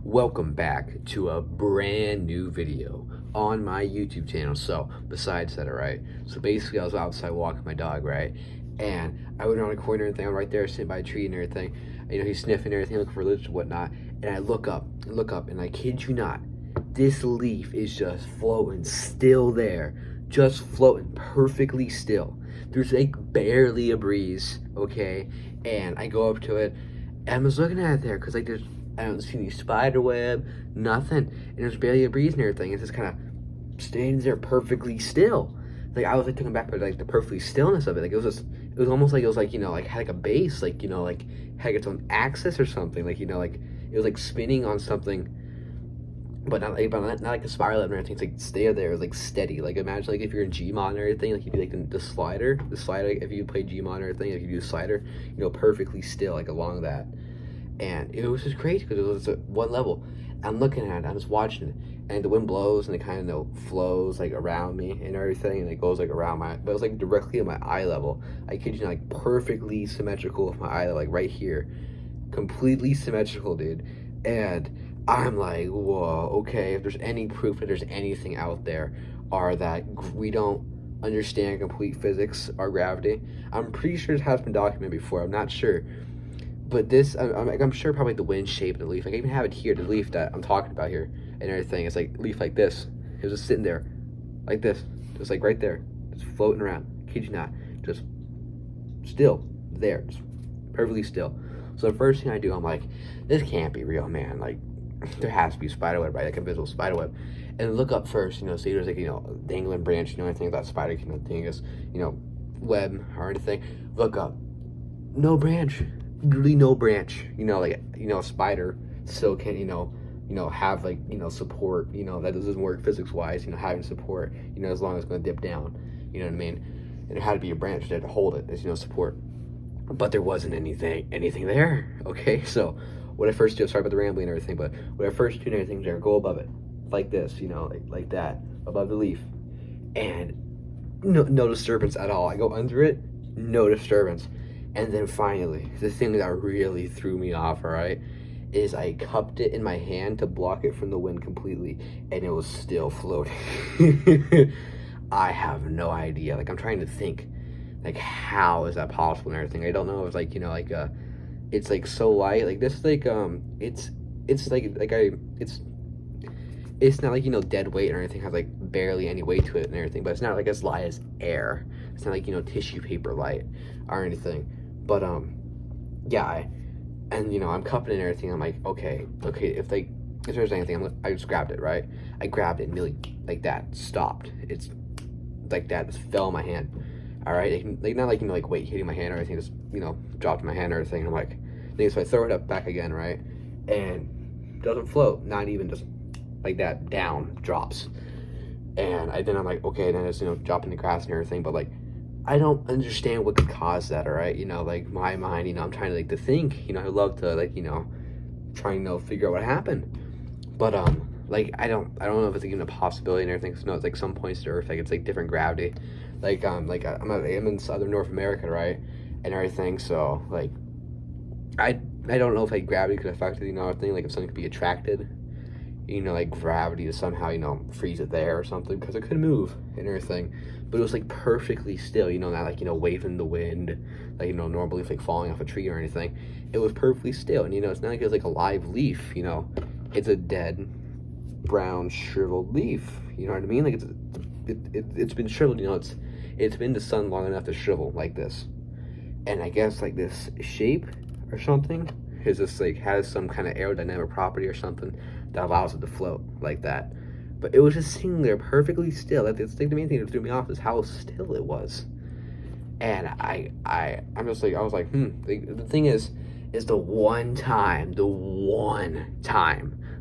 Welcome back to a brand new video on my YouTube channel. So besides that, alright, so basically I was outside walking my dog, right, and I went around a corner and everything. I'm right there sitting by a tree and everything. You know, he's sniffing everything, looking for lips and whatnot, and I look up, and I kid you not, this leaf is just floating still there, just floating perfectly still. There's like barely a breeze, okay, and I go up to it and I'm just looking at it there because like I don't see any spider web, nothing, and there's barely a breeze and everything. It's just kind of stands there perfectly still. Like I was like taken back by like the perfectly stillness of it. Like it was almost like it was like, you know, like had like a base, like, you know, like had its own axis or something. Like, you know, like it was like spinning on something, but not like a spiral or anything. It's like stay there, it was like steady. Like imagine like if you're in Gmod and everything, like you do like the slider, if you play Gmod or anything, if you do the slider, you know, perfectly still, like along that. And it was just crazy because it was at one level. I'm looking at it, I'm just watching it, and the wind blows and it kind of, you know, flows like around me and everything, and it goes like around but it was like directly at my eye level. I kid you not, like perfectly symmetrical with my eye level, like right here, completely symmetrical, dude. And I'm like, whoa, okay, if there's any proof that there's anything out there, are that we don't understand complete physics or gravity. I'm pretty sure this has been documented before, I'm not sure. But this, I'm sure probably the wind shaped the leaf. Like I even have it here, the leaf that I'm talking about here and everything. It's like leaf like this. It was just sitting there, like this, just like right there, just floating around. Kid you not, just still there, just perfectly still. So the first thing I do, I'm like, this can't be real, man. Like there has to be spider web, right? Like invisible spider web. And look up first, you know, see there's like, you know, dangling branch, you know, anything that spider can, thing is, you know, web or anything. Look up, no branch. Literally no branch, you know, like, you know, a spider still can, you know, have like, you know, support, you know, that doesn't work physics wise, you know, having support, you know, as long as it's going to dip down, you know what I mean? And there had to be a branch there to hold it as, you know, support, but there wasn't anything there. Okay, so what I first do, sorry about the rambling and everything, but what I first do and everything there, go above it like this, you know, like that, above the leaf, and no disturbance at all. I go under it, no disturbance. And then finally, the thing that really threw me off, all right, is I cupped it in my hand to block it from the wind completely, and it was still floating. I have no idea. Like, I'm trying to think, like, how is that possible and everything? I don't know if it's like, you know, like, it's like so light. Like, this, like, it's not like, you know, dead weight or anything, has like barely any weight to it and everything, but it's not like as light as air. It's not like, you know, tissue paper light or anything. But yeah, and you know, I'm cupping and everything. I'm like, okay, if there's anything, I just grabbed it, right? I grabbed it, and like that, stopped. It's like that, just fell in my hand. All right, like not like, you know, like weight hitting my hand or anything, just, you know, dropped in my hand or everything. And I'm like, so I throw it up back again, right? And doesn't float, not even just like that, down, drops. And I'm like, okay, then it's, you know, dropping the grass and everything, but like, I don't understand what could cause that, all right? You know, like my mind, you know, I'm trying to like to think, you know, I love to like, you know, try and, you know, figure out what happened. But like I don't know if it's even a possibility and everything. So no, it's like some points to Earth, like it's like different gravity. Like I'm in Southern North America, right? And everything. So like I don't know if like gravity could affect it, you know, thing, like if something could be attracted, you know, like gravity to somehow, you know, freeze it there or something, because it could move and everything. But it was like perfectly still, you know, not like, you know, waving the wind, like, you know, normally it's like falling off a tree or anything. It was perfectly still. And, you know, it's not like it's like a live leaf, you know, it's a dead, brown, shriveled leaf, you know what I mean? Like it's been shriveled, you know, it's been in the sun long enough to shrivel like this. And I guess like this shape or something is just like has some kind of aerodynamic property or something that allows it to float like that. But it was just sitting there perfectly still. That's like the main thing that threw me off is how still it was. And I'm just like, I was like, the thing is the one time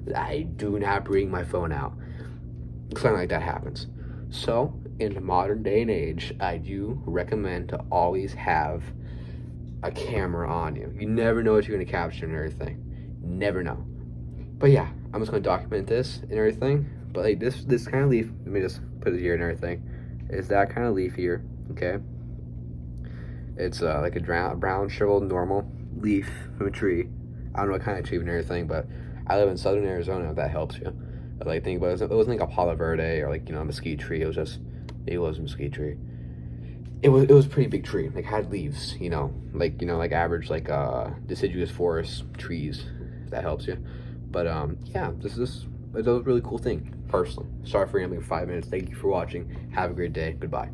that I do not bring my phone out, something like that happens. So in the modern day and age, I do recommend to always have a camera on you. You never know what you're gonna capture and everything. Never know. But yeah, I'm just gonna document this and everything. But like this kind of leaf, let me just put it here and everything, is that kind of leaf here, okay? It's like a brown shriveled normal leaf from a tree. I don't know what kind of tree and everything, but I live in southern Arizona, if that helps you. But like, think about it, it wasn't like a Palo Verde or like, you know, a mesquite tree. It was just, it was a mesquite tree. It was a pretty big tree. Like, had leaves, you know, like average like deciduous forest trees. If that helps you. But yeah, this is a really cool thing. Personally, sorry for rambling for 5 minutes. Thank you for watching. Have a great day. Goodbye.